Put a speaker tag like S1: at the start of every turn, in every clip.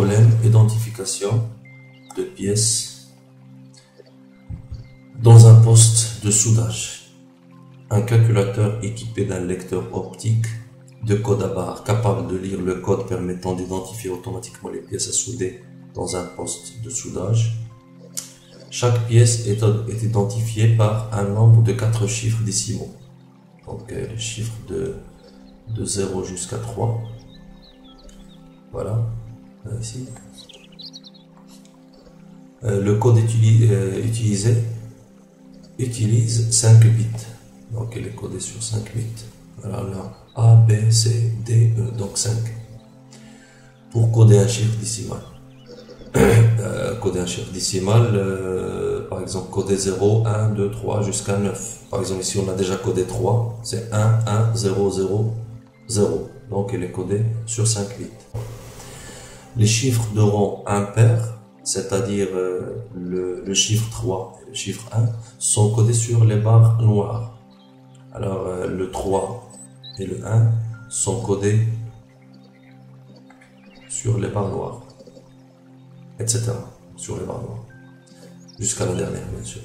S1: problème, identification de pièces dans un poste de soudage. Un calculateur équipé d'un lecteur optique de code à barres capable de lire le code permettant d'identifier automatiquement les pièces à souder dans un poste de soudage. Chaque pièce est identifiée par un nombre de 4 chiffres décimaux. Donc les chiffres de 0 jusqu'à 3. Voilà, ici. Le code utilisé utilise 5 bits. Donc il est codé sur 5 bits. Voilà, là, A, B, C, D, E, donc 5. Pour coder un chiffre décimal. Coder un chiffre décimal, par exemple coder 0, 1, 2, 3 jusqu'à 9. Par exemple ici on a déjà codé 3, c'est 1, 1, 0, 0, 0. Donc il est codé sur 5 bits. Les chiffres de rang impair, c'est-à-dire le chiffre 3 et le chiffre 1, sont codés sur les barres noires. Alors le 3 et le 1 sont codés sur les barres noires, etc. Sur les barres noires, jusqu'à la dernière bien sûr.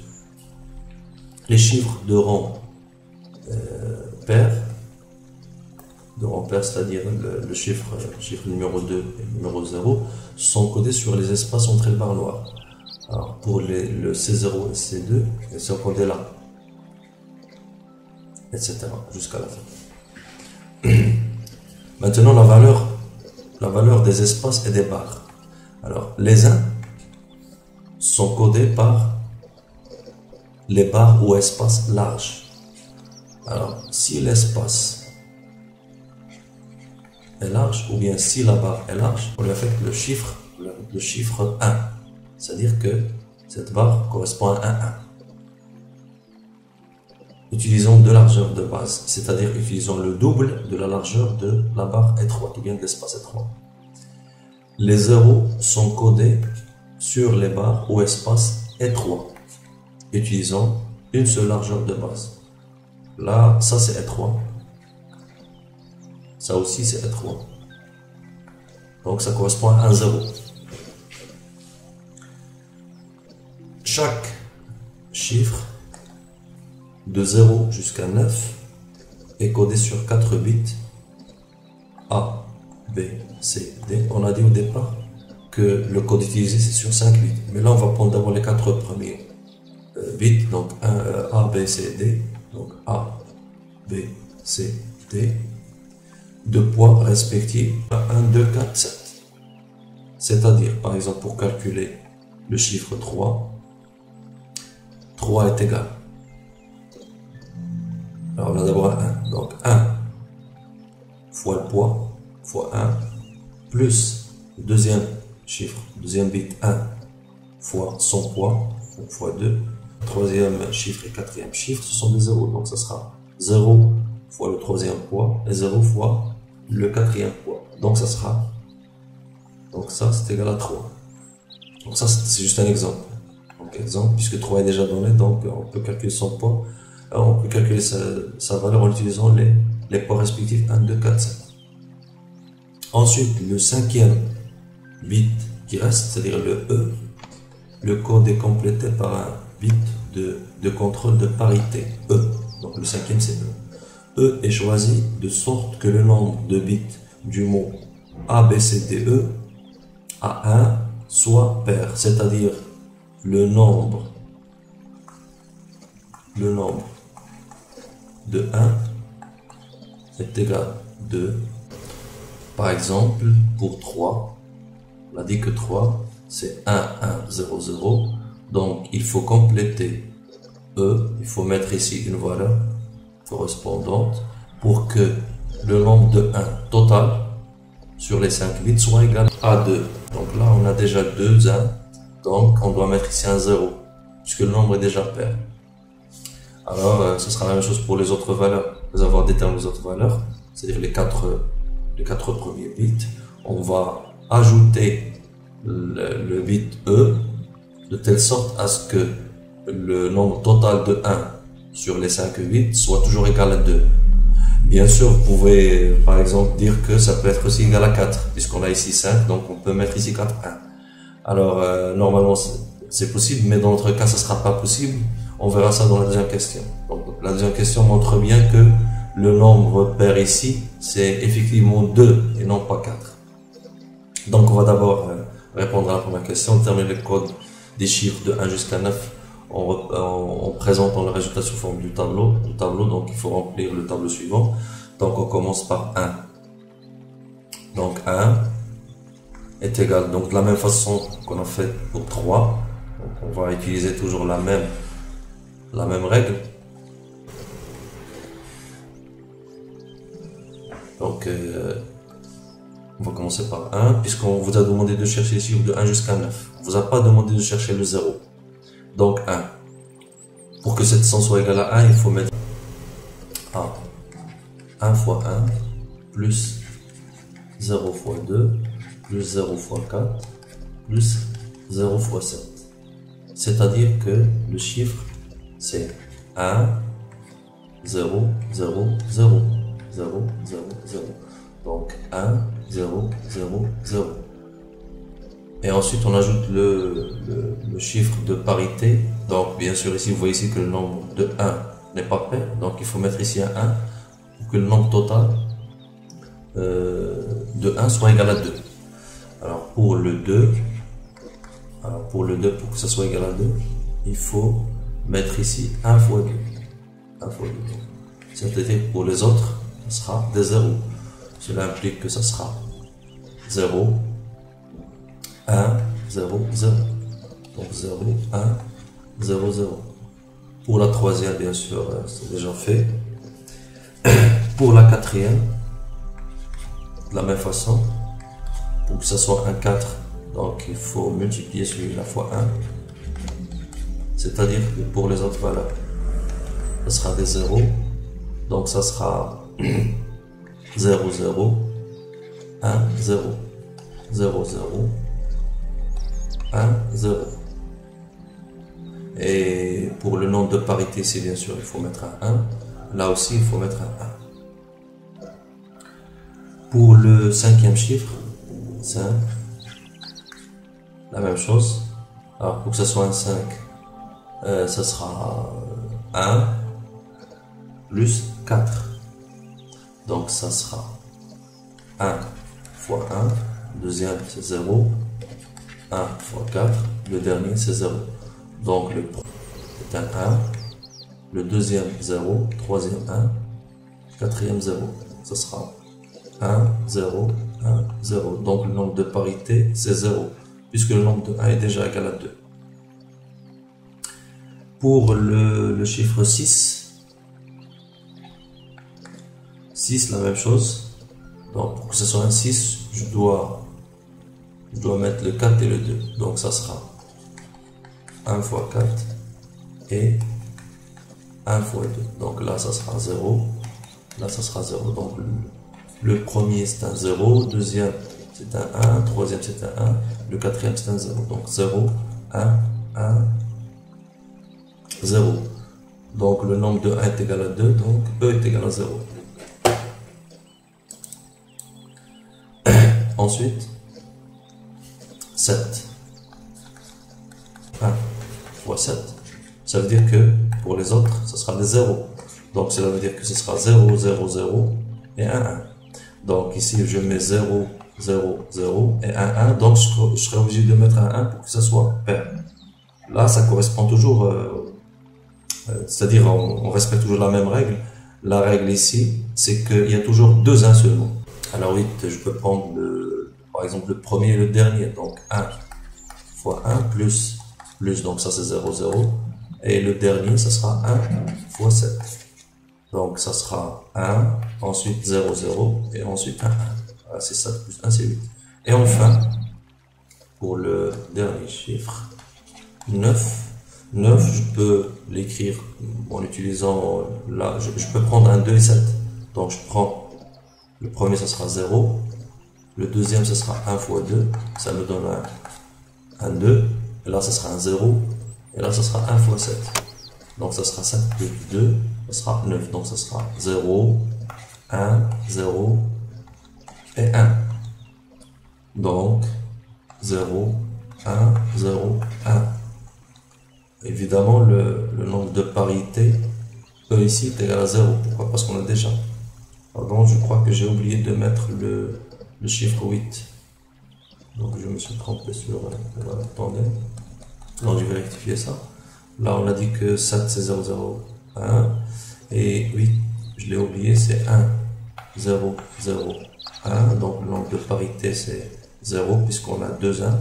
S1: Les chiffres de rang pair, c'est-à-dire le chiffre numéro 2 et le numéro 0, sont codés sur les espaces entre les barres noires. Alors pour le C0 et C2, ils sont codés là, etc. jusqu'à la fin. Maintenant la valeur des espaces et des barres. Alors les 1 sont codés par les barres ou espaces larges. Alors si l'espace est large, ou bien si la barre est large, on lui affecte le chiffre 1. C'est-à-dire que cette barre correspond à un 1. Utilisons deux largeurs de base, c'est-à-dire utilisons le double de la largeur de la barre étroite, ou bien de l'espace étroit. Les 0 sont codés sur les barres ou espaces étroits. Utilisons une seule largeur de base. Là, ça c'est étroit. Ça aussi c'est étroit. Donc ça correspond à un 0. Chaque chiffre de 0 jusqu'à 9 est codé sur 4 bits A, B, C, D. On a dit au départ que le code utilisé c'est sur 5 bits. Mais là on va prendre d'abord les 4 premiers bits. Donc A, B, C, D. Donc A, B, C, D. De poids respectifs 1, 2, 4, 7. C'est-à-dire, par exemple, pour calculer le chiffre 3 est égal. Alors on a d'abord un 1. Donc 1 fois le poids, fois 1, plus le deuxième chiffre, deuxième bit 1 fois son poids, donc fois 2. Troisième chiffre et quatrième chiffre, ce sont des zéros. Donc ça sera 0 fois le troisième poids et 0 fois le quatrième poids. Donc ça sera, donc ça c'est égal à 3. Donc ça c'est juste un exemple. Donc exemple, puisque 3 est déjà donné, donc on peut calculer son poids. Alors, on peut calculer sa valeur en utilisant les poids respectifs 1, 2, 4, 7. Ensuite, le cinquième bit qui reste, c'est-à-dire le E, le code est complété par un bit de contrôle de parité, E. Donc le cinquième c'est E. E est choisi de sorte que le nombre de bits du mot A, B, C, D, E à 1 soit pair, c'est-à-dire le nombre de 1 est égal à 2. Par exemple, pour 3, on a dit que 3 c'est 1, 1, 0, 0. Donc il faut compléter E, il faut mettre ici une valeur correspondante pour que le nombre de 1 total sur les 5 bits soit égal à 2. Donc là on a déjà 2 1, donc on doit mettre ici un 0 puisque le nombre est déjà pair. Alors ce sera la même chose pour les autres valeurs. Après avoir déterminé les autres valeurs, c'est-à-dire les 4 premiers bits, on va ajouter le bit E de telle sorte à ce que le nombre total de 1 sur les 5 bits soit toujours égal à 2. Bien sûr, vous pouvez par exemple dire que ça peut être aussi égal à 4, puisqu'on a ici 5, donc on peut mettre ici 4, 1. Alors, normalement, c'est possible, mais dans notre cas, ça sera pas possible. On verra ça dans la deuxième question. Donc, la deuxième question montre bien que le nombre pair ici, c'est effectivement 2 et non pas 4. Donc, on va d'abord répondre à la première question, terminer le code des chiffres de 1 jusqu'à 9 en présentant le résultat sous forme du tableau. Donc, il faut remplir le tableau suivant. Donc, on commence par 1. Donc, 1 est égal, donc de la même façon qu'on a fait pour 3. Donc, on va utiliser toujours la même règle. Donc, on va commencer par 1, puisqu'on vous a demandé de chercher les chiffres de 1 jusqu'à 9. On vous a pas demandé de chercher le 0. Donc 1. Pour que cette somme soit égale à 1, il faut mettre 1 fois 1 plus 0 fois 2 plus 0 fois 4 plus 0 fois 7. C'est-à-dire que le chiffre c'est 1, 0, 0, 0, 0, 0, 0. Donc 1, 0, 0, 0. Et ensuite on ajoute le chiffre de parité. Donc bien sûr ici vous voyez ici que le nombre de 1 n'est pas pair. Donc il faut mettre ici un 1 pour que le nombre total de 1 soit égal à 2. Alors pour le 2, pour que ça soit égal à 2, il faut mettre ici 1 fois 2. 1 fois 2. C'est-à-dire pour les autres, ce sera des 0. Cela implique que ça sera 0, 1, 0, 0. Donc 0, 1, 0, 0. Pour la troisième, bien sûr, c'est déjà fait. Pour la quatrième, de la même façon, pour que ça soit un 4, donc il faut multiplier celui-là fois 1. C'est-à-dire que pour les autres valeurs, ça sera des 0. Donc ça sera 0, 0, 1, 0, 0, 0, 1, 0. Et pour le nombre de parité, c'est bien sûr, il faut mettre un 1. Là aussi, il faut mettre un 1. Pour le cinquième chiffre, 5, la même chose. Alors, pour que ce soit un 5, ça sera 1 plus 4. Donc, ça sera 1 fois 1. Deuxième, c'est 0. 1 fois 4. Le dernier, c'est 0. Donc, le premier est un 1. Le deuxième, 0. Troisième, 1. Quatrième, 0. Ce sera 1, 0, 1, 0. Donc, le nombre de parité, c'est 0. Puisque le nombre de 1 est déjà égal à 2. Pour le chiffre 6, la même chose. Donc, pour que ce soit un 6, je dois mettre le 4 et le 2. Donc, ça sera 1 fois 4 et 1 fois 2. Donc là, ça sera 0. Là, ça sera 0. Donc, le premier, c'est un 0. Deuxième, c'est un 1. Troisième, c'est un 1. Le quatrième, c'est un 0. Donc, 0, 1, 1, 0. Donc, le nombre de 1 est égal à 2. Donc, E est égal à 0. Ensuite, 7. 1 fois 7. Ça veut dire que pour les autres, ce sera des 0. Donc, cela veut dire que ce sera 0, 0, 0 et 1, 1. Donc, ici, je mets 0, 0, 0 et 1, 1. Donc, je serai obligé de mettre un 1 pour que ça soit pair. Là, ça correspond toujours, c'est-à-dire on respecte toujours la même règle. La règle ici, c'est qu'il y a toujours deux 1 seulement. Alors, oui, je peux prendre par exemple le premier et le dernier. Donc, 1 fois 1 plus, donc ça c'est 0, 0. Et le dernier, ça sera 1 fois 7. Donc, ça sera 1, ensuite 0, 0, et ensuite 1, 1. Voilà, c'est 7 plus 1, c'est 8. Et enfin, pour le dernier chiffre, 9. 9, je peux l'écrire en utilisant, là, je peux prendre un 2 et 7. Donc, je prends, le premier, ça sera 0. Le deuxième, ça sera 1 fois 2. Ça me donne un 2. Et là, ça sera un 0. Et là, ça sera 1 fois 7. Donc, ça sera 7 plus 2. Ça sera 9. Donc, ça sera 0, 1, 0 et 1. Donc, 0, 1, 0, 1. Évidemment, le nombre de parités ici est égal à 0. Pourquoi? Parce qu'on a déjà. Pardon, je crois que j'ai oublié de mettre le chiffre 8. Donc, je me suis trompé sur... attendez. Donc, je vais rectifier ça. Là, on a dit que 7, c'est 0, 0, 1. Et 8, je l'ai oublié, c'est 1, 0, 0, 1. Donc, le nombre de parités, c'est 0, puisqu'on a 2 1.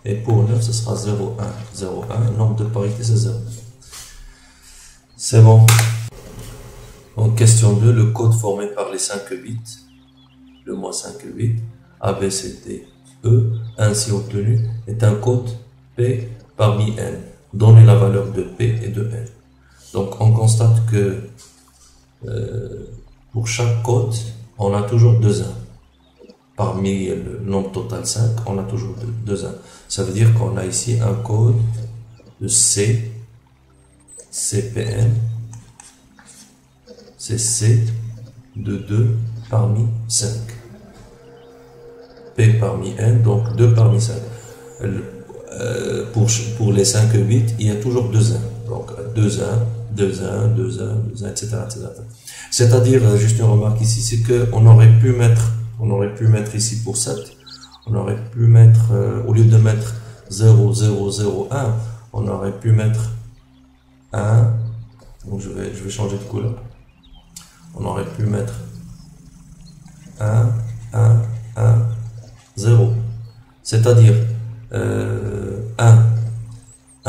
S1: Et pour 9, ce sera 0, 1, 0, 1. Le nombre de parités, c'est 0. C'est bon. Donc, question 2, le code formé par les 5 bits, le moins 5 bits, A, B, C, D, E, ainsi obtenu, est un code P parmi N. Donnez la valeur de P et de N. Donc, on constate que pour chaque code, on a toujours 2 1. Parmi le nombre total 5, on a toujours 2 1. Ça veut dire qu'on a ici un code de C, CPN, c'est C de 2 parmi 5. P parmi N, donc 2 parmi 5. Pour les 5 bits, il y a toujours 2 1. Donc 2 1, 2 1, 2 1, 2 1, etc. etc. C'est-à-dire, juste une remarque ici, c'est qu'on aurait pu mettre ici pour 7, on aurait pu mettre, au lieu de mettre 0, 0, 0, 1, on aurait pu mettre 1, donc je vais changer de couleur, on aurait pu mettre 1, 1, 1, 0, c'est-à-dire 1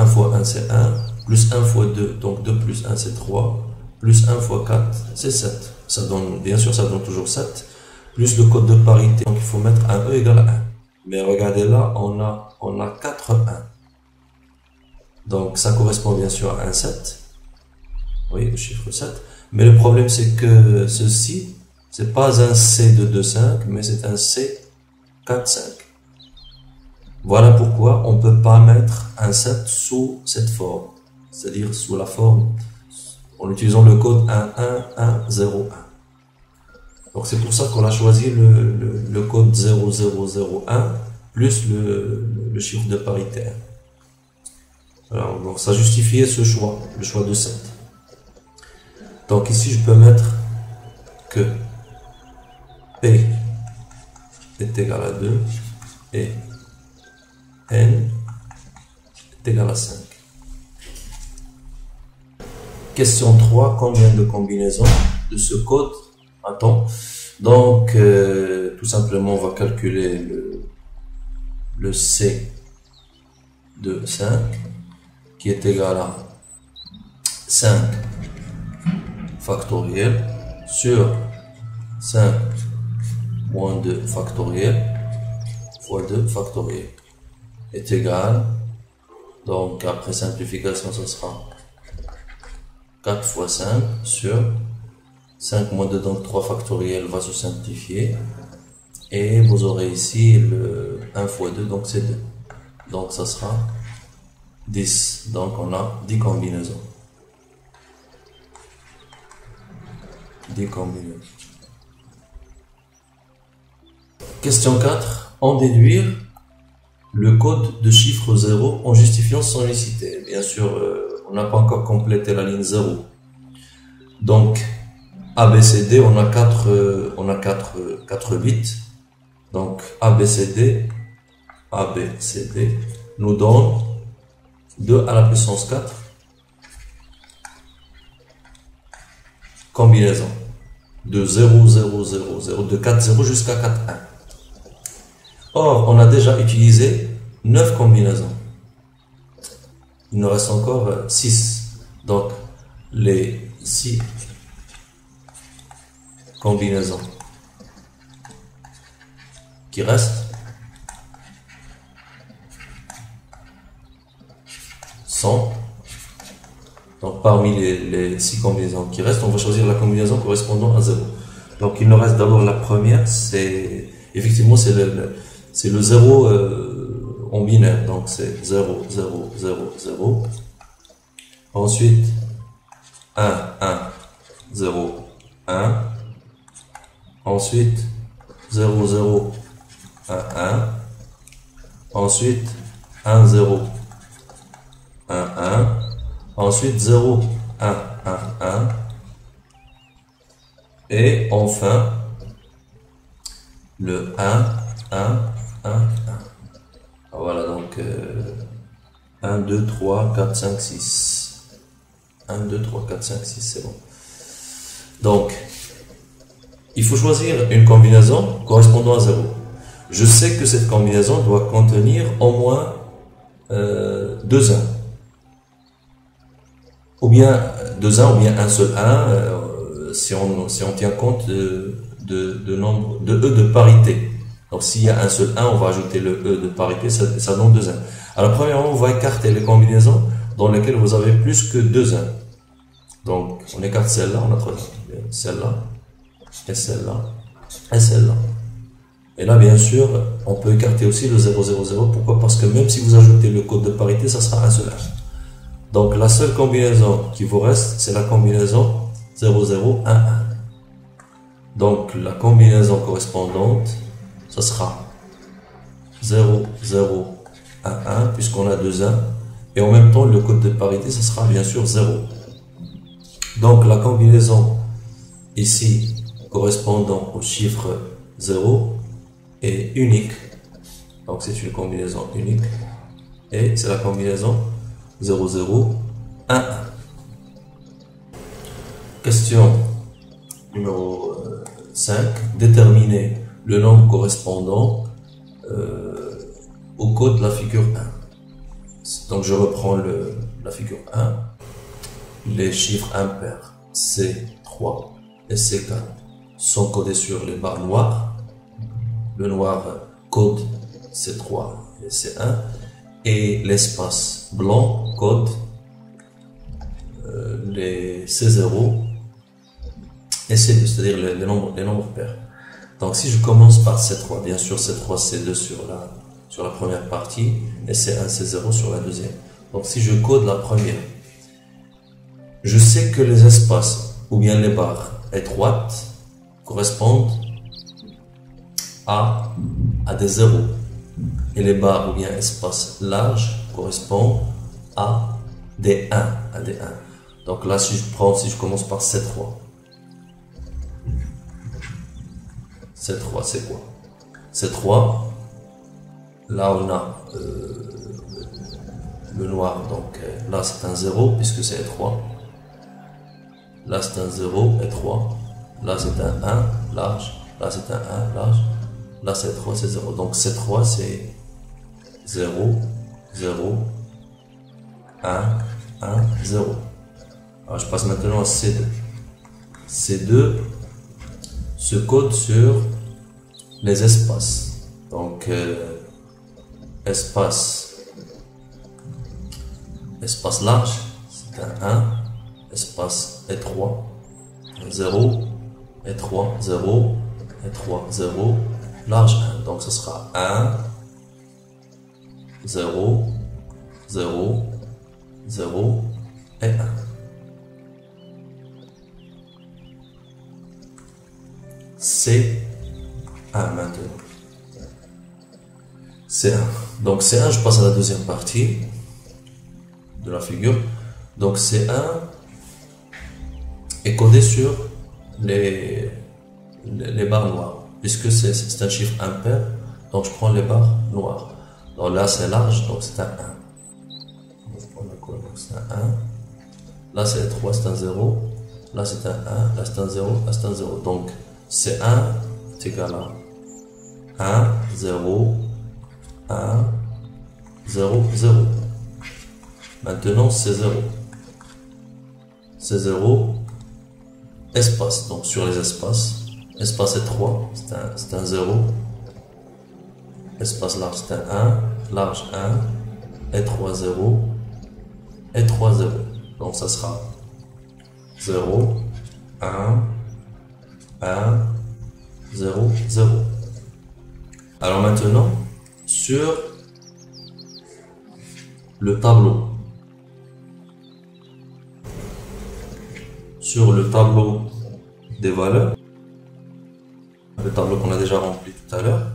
S1: fois 1 c'est 1, plus 1 fois 2, donc 2 plus 1 c'est 3, plus 1 fois 4 c'est 7. Ça donne, bien sûr, ça donne toujours 7, plus le code de parité, donc il faut mettre un E égale à 1. Mais regardez là, on a 4 1. Donc ça correspond bien sûr à un 7. Oui, le chiffre 7. Mais le problème c'est que ceci, c'est pas un C de 2, 5, mais c'est un C 4, 5. Voilà pourquoi on ne peut pas mettre un 7 sous cette forme, c'est-à-dire sous la forme, en utilisant le code 1, 1, 1, 0, 1. Donc c'est pour ça qu'on a choisi le code 0, 0, 0, 1, plus le chiffre de parité 1. Alors, donc ça justifiait ce choix, le choix de 7. Donc ici je peux mettre que P est égal à 2 et N est égal à 5. Question 3, combien de combinaisons de ce code a-t-on? Donc, tout simplement, on va calculer le C de 5 qui est égal à 5 factoriel sur 5 moins 2 factoriel fois 2 factoriel est égal, donc après simplification ce sera 4 fois 5 sur 5 moins 2, donc 3 factoriel va se simplifier et vous aurez ici le 1 fois 2, donc c'est 2, donc ça sera 10, donc on a 10 combinaisons. 10 combinaisons. Question 4, en déduire le code de chiffre 0 en justifiant son unicité. Bien sûr, on n'a pas encore complété la ligne 0. Donc, ABCD, on a 4 bits. Donc, ABCD nous donne 2 à la puissance 4 combinaisons de 0, 0, 0, 0, de 4, 0 jusqu'à 4, 1. Or, on a déjà utilisé 9 combinaisons. Il nous reste encore 6. Donc, les 6 combinaisons qui restent sont, donc parmi les 6 combinaisons qui restent, on va choisir la combinaison correspondant à 0. Donc, il nous reste d'abord la première, c'est effectivement c'est le 0 en binaire, donc c'est 0, 0, 0, 0. Ensuite, 1, 1, 0, 1. ensuite 0, 0, 1, 1, ensuite 1, 0, 1, 1, ensuite 0, 1, 1, 1, et enfin le 1, 1, 1, 1. Voilà, donc 1, 2, 3, 4, 5, 6. 1, 2, 3, 4, 5, 6, c'est bon. Donc, il faut choisir une combinaison correspondant à 0. Je sais que cette combinaison doit contenir au moins 2 1. Ou bien 2 1 ou bien un seul 1 si on tient compte de nombre de E de parité. Donc s'il y a un seul 1, on va ajouter le E de parité, ça donne 2 1. Alors premièrement, on va écarter les combinaisons dans lesquelles vous avez plus que 2 1. Donc on écarte celle-là, on a 3 celle-là, et celle-là, et celle-là. Et là, bien sûr, on peut écarter aussi le 0, 0, 0. Pourquoi? Parce que même si vous ajoutez le code de parité, ça sera un seul 1. Donc la seule combinaison qui vous reste, c'est la combinaison 0, 0, 1, 1. Donc la combinaison correspondante, ça sera 0, 0, 1, 1, puisqu'on a 2 1. Et en même temps, le code de parité, ça sera bien sûr 0. Donc la combinaison ici correspondant au chiffre 0 est unique. Donc c'est une combinaison unique. Et c'est la combinaison 0, 0, 1, 1. Question numéro 5. Déterminer le nombre correspondant au code de la figure 1. Donc je reprends la figure 1. Les chiffres impairs C3 et C4 sont codés sur les barres noires. Le noir code C3 et C1 et l'espace blanc code les C0 et C2, c'est-à-dire les nombres pairs. Donc si je commence par C3, bien sûr C3, C2 sur la première partie et C1, C0 sur la deuxième. Donc si je code la première, je sais que les espaces ou bien les barres étroites correspondent à des zéros et les barres ou bien espaces larges correspondent à des 1, Donc là, si je commence par C3, c'est quoi? C3, là on a le noir, donc là c'est un 0 puisque c'est étroit. Là c'est un 0 étroit. Là c'est un 1 large. Là c'est un 1 large. Là c'est 3, c'est 0. Donc C3 c'est 0, 0, 1, 1, 0. Alors je passe maintenant à C2. C2 se code sur les espaces. Donc espace large, c'est un 1. Espace étroit, 0, étroit, 0, étroit, 0, large 1. Donc ce sera 1, 0, 0, 0 et 1. C1 maintenant. C1. Donc C1, je passe à la deuxième partie de la figure. Donc C1 est codé sur les barres noires, puisque c'est un chiffre impair, donc je prends les barres noires. Donc là c'est large, donc c'est un 1. Donc c'est un 1. Là c'est 3, c'est un 0. Là c'est un 1, là c'est un 0, là c'est un 0. Donc C1 est égal à 1, 0, 1, 0, 0. Maintenant c'est 0. C'est 0. Espace, donc sur les espaces, espace étroit, c'est un 0, espace large, c'est un 1, large 1, étroit 0, étroit 0. Donc ça sera 0, 1, 1, 0, 0. Alors maintenant, sur le tableau, des valeurs, tableau qu'on a déjà rempli tout à l'heure.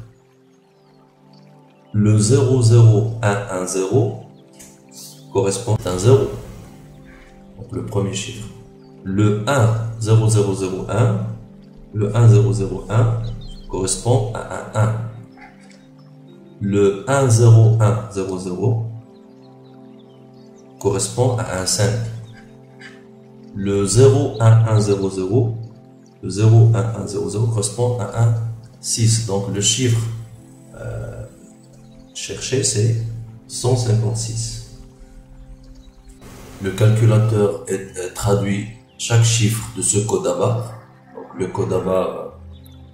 S1: Le 00110 correspond à un 0. Donc le premier chiffre. Le 10001, le 1001 correspond à un 1. Le 10100 correspond à un 5. Le 01100, le 01100 correspond à un 6. Donc le chiffre cherché, c'est 156. Le calculateur traduit chaque chiffre de ce code à barre. Donc le code à barre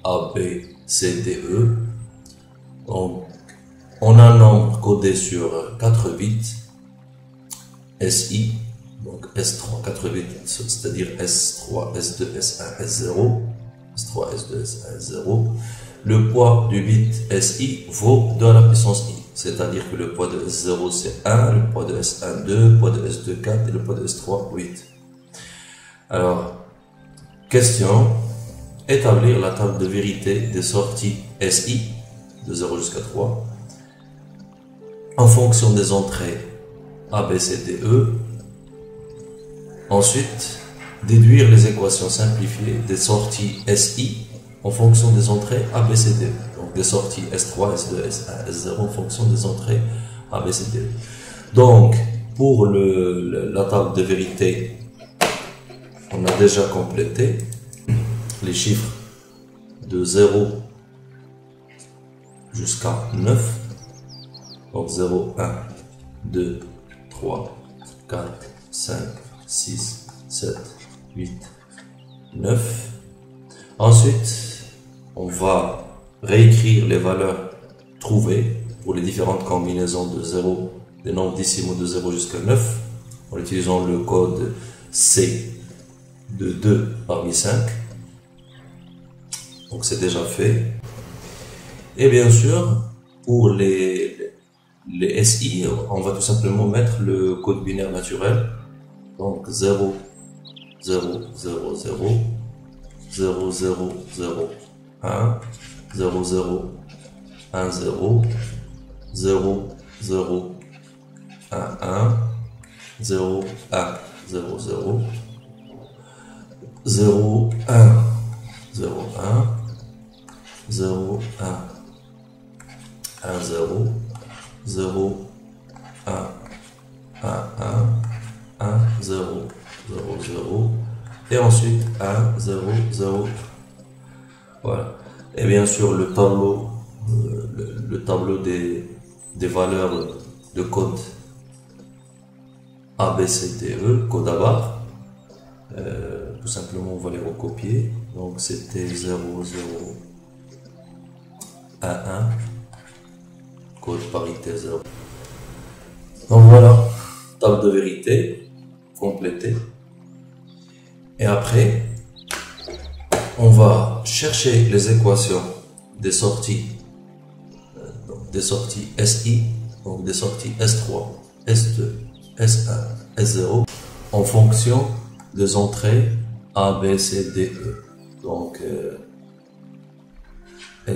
S1: A, B, C, D, E. Donc on a un nombre codé sur 4 bits, SI, donc S3, 4 bits, c'est-à-dire S3, S2, S1, S0, S3, S2, S1, S0. Le poids du bit SI vaut 2 à la puissance I, c'est-à-dire que le poids de S0 c'est 1, le poids de S1 2, le poids de S2 4 et le poids de S3 8. Alors, question, établir la table de vérité des sorties SI de 0 jusqu'à 3 en fonction des entrées A, B, C, D, E. Ensuite, déduire les équations simplifiées des sorties SI en fonction des entrées A, B, C, D. Donc des sorties S3, S2, S1, S0 en fonction des entrées A, B, C, D. Donc, pour la table de vérité, on a déjà complété les chiffres de 0 jusqu'à 9. Donc 0, 1, 2, 3, 4, 5, 6, 7, 8, 9. Ensuite, on va réécrire les valeurs trouvées pour les différentes combinaisons de 0, des nombres décimaux de 0 jusqu'à 9, en utilisant le code C de 2 parmi 5. Donc c'est déjà fait. Et bien sûr, pour les SI, on va tout simplement mettre le code binaire naturel. Donc 0, 0, 0, 0, 0, 0, 0, 1, 0, 0, 1, 0, 0, 0, 1, 1, 0, 1, 0, 0, 0, 1, 0, 1, 0, 1, 1, 0, 0, 1, 1, 1, 1, 0, 0, 0, et ensuite 1, 0, 0. Voilà. Et bien sûr, le tableau des valeurs de code A, B, C, D, E, code à barre. Tout simplement, on va les recopier. Donc, c'était 0, 0, 1, 1. Code parité 0. Donc voilà, table de vérité complétée. Et après, on va chercher les équations des sorties, SI, donc des sorties S3, S2, S1, S0, en fonction des entrées A, B, C, D, E. Donc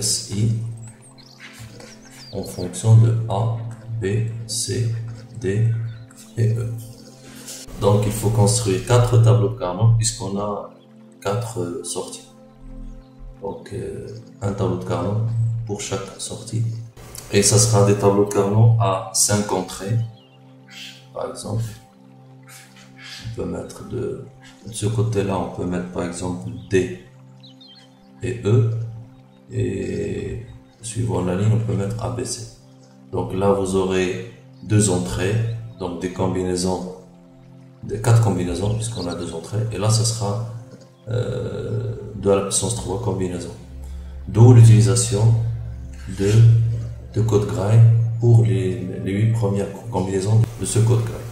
S1: SI en fonction de A, B, C, D et E. Donc il faut construire 4 tableaux de Carnot puisqu'on a 4 sorties. Donc un tableau de Carnot pour chaque sortie. Et ça sera des tableaux de Carnot à 5 entrées. Par exemple, on peut mettre de ce côté-là, on peut mettre par exemple D et E. Et suivant la ligne, on peut mettre ABC. Donc là, vous aurez 2 entrées, donc des combinaisons, des 4 combinaisons, puisqu'on a 2 entrées. Et là, ce sera 2 à la puissance 3 combinaisons. D'où l'utilisation de code Gray pour les 8 premières combinaisons de ce code Gray.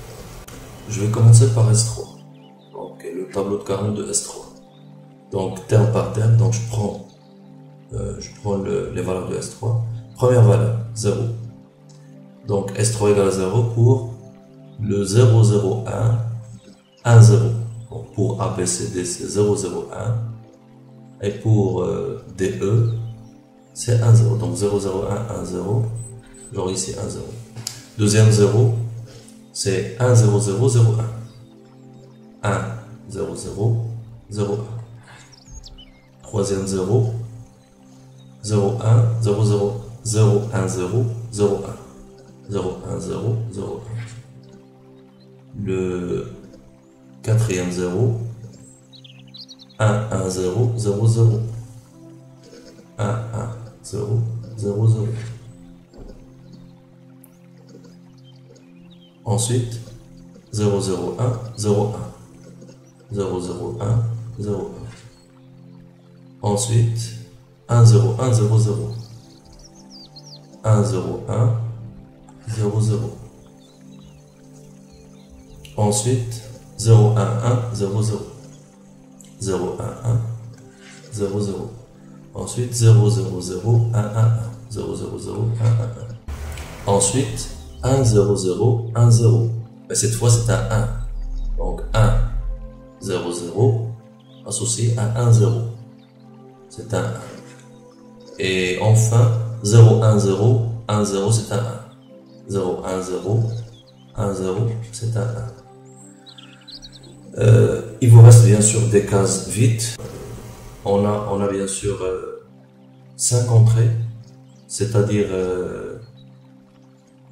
S1: Je vais commencer par S3. Donc le tableau de Carnot de S3. Donc terme par terme, donc je prends les valeurs de S3. Première valeur, 0. Donc S3 égale à 0 pour le 001, 10. Donc pour ABCD, c'est 001. Et pour DE, c'est 1, 0. Donc 0, 0, 1, 1, 0. Genre ici 1, 0. Deuxième 0, c'est 1, 0, 0, 0, 1. 1, 0, 0, 0, 1. Troisième 0, 0, 1, 0, 0, 0, 1, 0, 0, 1. 0, 1, 0, 0, 1. Le quatrième 0, 1, 1, 0, 0, 0. 1, 1, 0, 0, 0. Ensuite, 0, 0, 1, 0, 1. 0, 0, 1, 0, 1. Ensuite, 1, 0, 1, 0, 0. 1, 0, 1, 0, 0. Ensuite, 0, 1, 1, 0, 0. 0, 1, 1, 0, 0. Ensuite, 0, 0, 0, 1, 1, 1. 0, 0, 0, 1, 1, 1. Ensuite, 1, 0, 0, 1, 0. Mais cette fois, c'est un 1. Donc, 1, 0, 0, associé à 1, 0. C'est un 1. Et enfin, 0, 1, 0, 1, 0, c'est un 1. 0, 1, 0, 1, 0, c'est un 1. Il vous reste bien sûr des cases vides. On a bien sûr 5 entrées, c'est-à-dire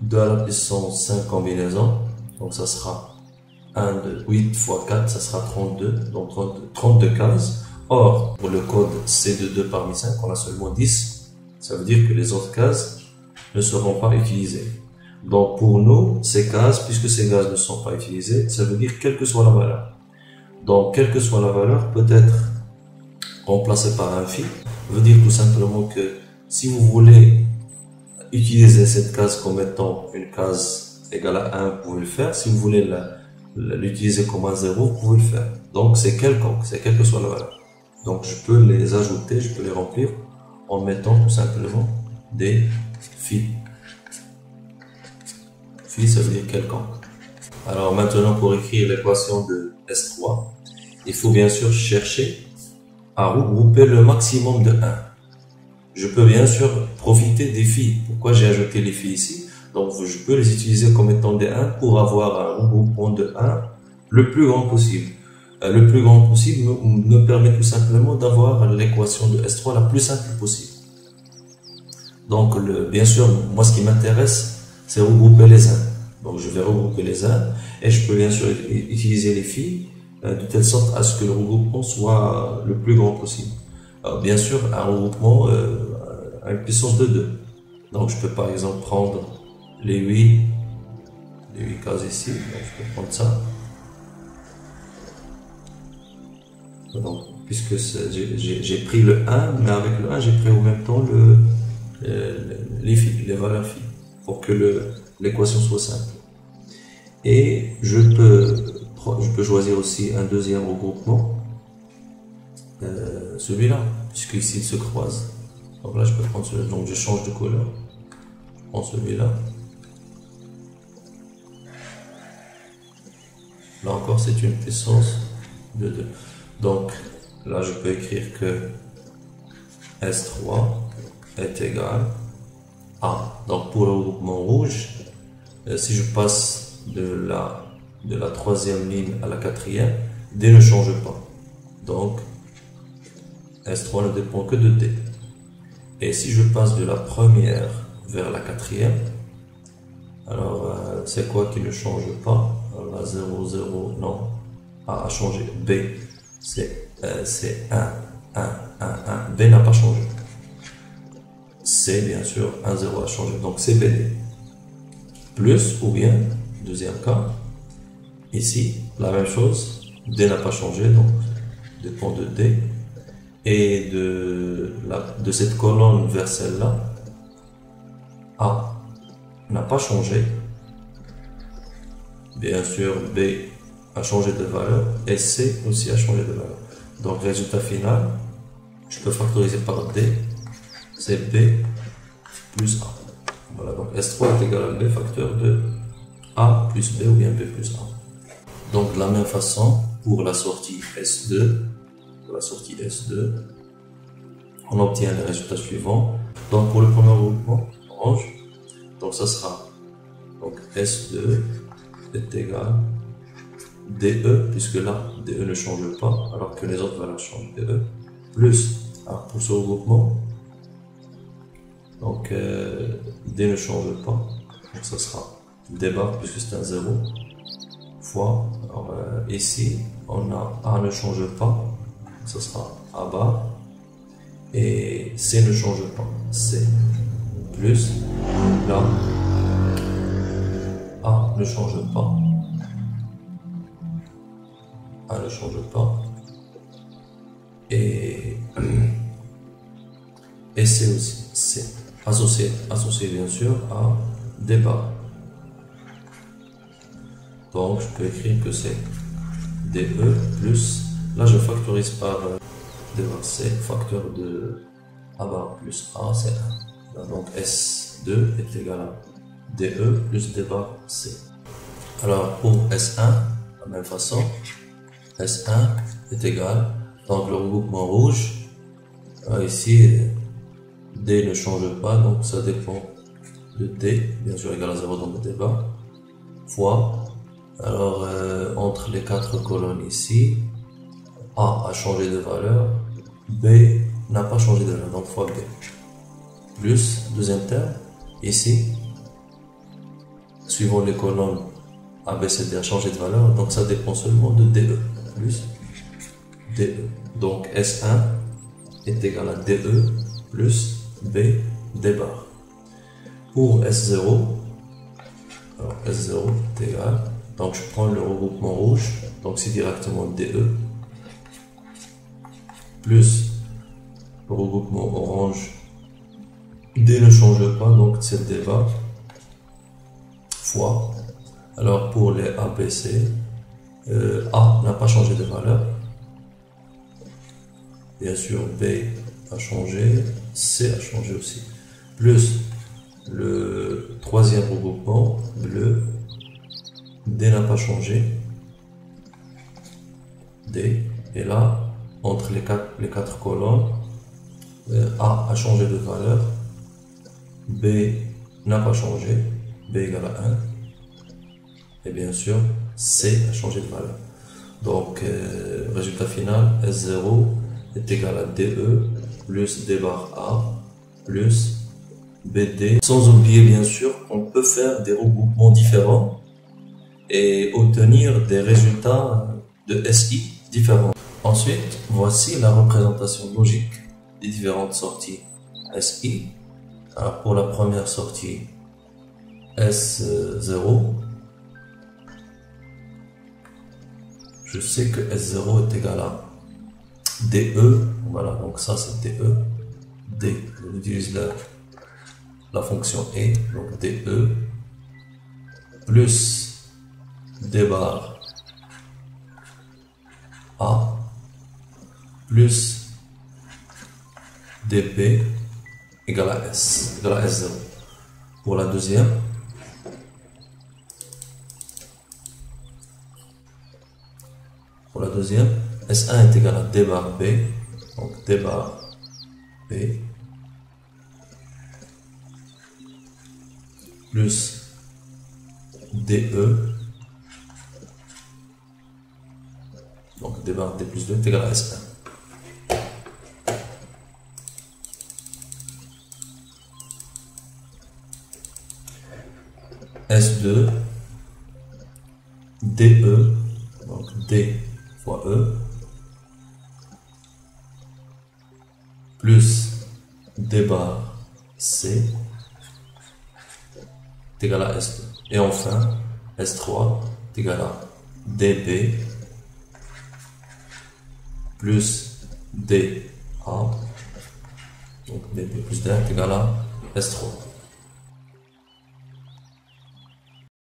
S1: 2 à la puissance 5 combinaisons. Donc ça sera 1 de 8 fois 4, ça sera 32, donc 32 cases. Or, pour le code C de 2 parmi 5, on a seulement 10. Ça veut dire que les autres cases ne seront pas utilisées. Donc pour nous, ces cases, puisque ces cases ne sont pas utilisées, ça veut dire quelle que soit la valeur. Donc quelle que soit la valeur, peut être remplacée par un phi, veut dire tout simplement que si vous voulez utiliser cette case comme étant une case égale à 1, vous pouvez le faire. Si vous voulez l'utiliser comme un 0, vous pouvez le faire. Donc c'est quelconque, c'est quelle que soit la valeur. Donc je peux les ajouter, je peux les remplir en mettant tout simplement des phi. Phi, ça veut dire quelconque. Alors maintenant, pour écrire l'équation de S3, il faut bien sûr chercher à regrouper le maximum de 1. Je peux bien sûr profiter des phi. Pourquoi j'ai ajouté les phi ici? Donc je peux les utiliser comme étant des 1 pour avoir un regroupement de 1 le plus grand possible. Le plus grand possible me permet tout simplement d'avoir l'équation de S3 la plus simple possible. Donc bien sûr, moi ce qui m'intéresse, c'est regrouper les 1. Donc je vais regrouper les 1 et je peux bien sûr utiliser les phi de telle sorte à ce que le regroupement soit le plus grand possible. Alors, bien sûr, un regroupement à une puissance de 2. Donc je peux par exemple prendre les 8 cases ici. Donc je peux prendre ça. Donc, puisque j'ai pris le 1, mais avec le 1, j'ai pris en même temps les valeurs phi, pour que l'équation soit simple. Et je peux choisir aussi un deuxième regroupement, celui-là, puisque ici il se croise. Donc là, je peux prendre celui-là. Donc je change de couleur. Je prends celui-là. Là encore, c'est une puissance de 2. Donc là, je peux écrire que S3 est égal à. Donc pour le regroupement rouge, si je passe de la troisième ligne à la quatrième, D ne change pas. Donc S3 ne dépend que de D. Et si je passe de la première vers la quatrième, alors c'est quoi qui ne change pas? Alors là, 0, 0, non. A a changé. B, c'est 1, 1, 1, 1. B n'a pas changé. C, bien sûr, 1, 0 a changé. Donc c'est BD. Plus ou bien, deuxième cas, ici, la même chose. D n'a pas changé, donc dépend de D. Et de cette colonne vers celle-là, A n'a pas changé. Bien sûr, B a changé de valeur et C aussi a changé de valeur. Donc, résultat final, je peux factoriser par D, c'est B plus A. Voilà, donc S3 est égal à B facteur de A plus B ou bien B plus A. Donc, de la même façon, pour la sortie S2, on obtient les résultats suivants. Donc pour le premier regroupement, orange, donc ça sera donc S2 est égal DE, puisque là, DE ne change pas, alors que les autres valeurs changent. DE plus, alors pour ce regroupement, donc D ne change pas, donc ça sera D bar, puisque c'est un 0, fois, alors, ici, on a A ne change pas, ça sera A bar, et C ne change pas, C, plus, là, A ne change pas, A ne change pas, et C aussi, C, associé bien sûr à D bar. Donc je peux écrire que c'est DE plus, là je factorise par D bar C, facteur de A bar plus A, c'est 1. Donc S2 est égal à DE plus D bar C. Alors pour S1, de la même façon, S1 est égal, donc le regroupement rouge, ici D ne change pas, donc ça dépend de D, bien sûr égal à 0 dans le D bar, fois, alors entre les 4 colonnes ici, A a changé de valeur, B n'a pas changé de valeur, donc fois B, plus, deuxième terme, ici, suivant les colonnes A, B, C, D a changé de valeur, donc ça dépend seulement de DE, plus DE. Donc S1 est égal à DE plus B, D bar. Pour S0, alors S0 est égal, donc je prends le regroupement rouge, donc c'est directement DE, plus le regroupement orange, D ne change pas, donc c'est D bar, fois, alors pour les A, B, C, A n'a pas changé de valeur, bien sûr B a changé, C a changé aussi, plus le troisième regroupement, bleu, D n'a pas changé, D, et là, entre les quatre colonnes, A a changé de valeur, B n'a pas changé, B égale à 1, et bien sûr, C a changé de valeur. Donc, résultat final, S0 est égal à DE plus D bar A plus BD. Sans oublier bien sûr qu'on peut faire des regroupements différents et obtenir des résultats de SI différents. Ensuite, voici la représentation logique des différentes sorties SI. Alors pour la première sortie S0, je sais que S0 est égal à DE, voilà, donc ça c'est DE, D, on utilise la fonction E, donc DE, plus D bar A, plus DP, égale à S, égale à S0. Pour la deuxième, S1 est égal à D bar B, donc D bar B, plus DE, donc D bar D plus 2 est égal à S1. S2, DE, donc D fois E, plus D bar C est égal à S2. Et enfin, S3 est égal à DB plus DA, donc DB plus D est égal à S3.